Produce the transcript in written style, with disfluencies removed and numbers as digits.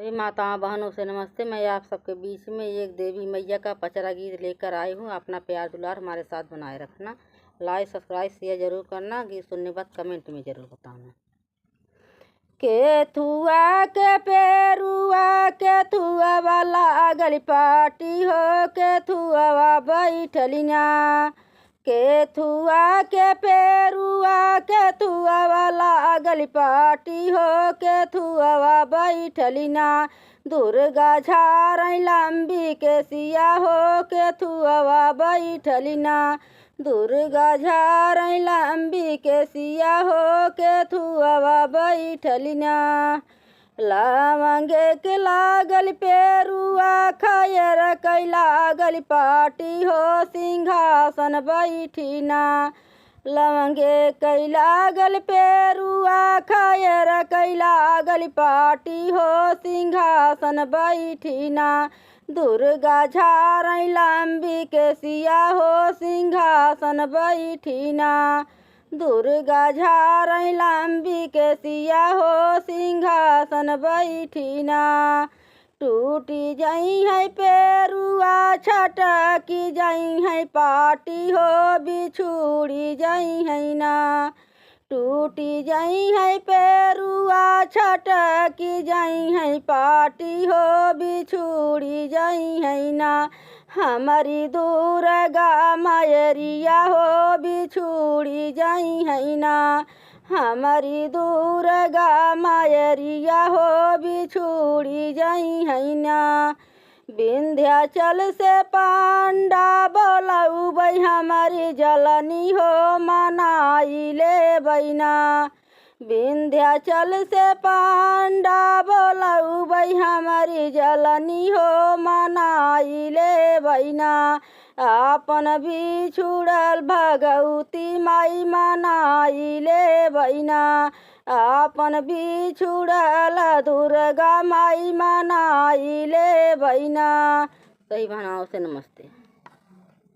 सभी माताओं बहनों से नमस्ते। मैं आप सबके बीच में एक देवी मैया का पचरा गीत लेकर आई हूँ। अपना प्यार दुलार हमारे साथ बनाए रखना। लाइक सब्सक्राइब शेयर जरूर करना। गीत सुनने बाद कमेंट में जरूर बताना। केथुआ के पेरुआ केथुआ वाला गली पाटी हो केथुआ बैठलिना। केथुआ के पेरुआ केथुआ वाला गली पाटी हो केथुआ बैठलिना। दुर्गा झारई लंबी के सिया हो केथुआ बैठलिना। दुर्गा झारई लंबी के सिया हो केथुआ बैठलिना। लवंगे के लागल पेरुआ खयर कैला गल पाटी हो सिंहासन बैठिना। लवंगे कैला गल पेरुआ खयर कैला गल पाटी हो सिंहासन बैठिना। दुर्गा झारई लंबी के सिया हो सिंहासन बैठिना। दुर्गा झारई लंबी के सिया हो सिंहासन बैठिना। टूटी जाई है पेरुआ छटकी जाई है पाटी हो बिछुड़ी जाई है ना। टूटी जाई है पेरुआ छटकी जाई है पाटी हो बिछुड़ी जाई है ना। हमारी दुर्गा मायरिया हो बिछुड़ी जाई है ना। हमारी दुर्गा मायरिया हो बिछुड़ी जाई है ना। विंध्याचल से पांडा बोलाऊ बई हमारी जलनी हो मनाई ले बैना। विंध्याचल से पांडा बोलाऊ बई हमारी जलनी हो मनाई ले बैना। आपन बिछुड़ल भगवती माई मनाई ले बैना। आपन बिछुड़ल दुर्गा माई मनाई ले बैना। सही भावनाओं से नमस्ते।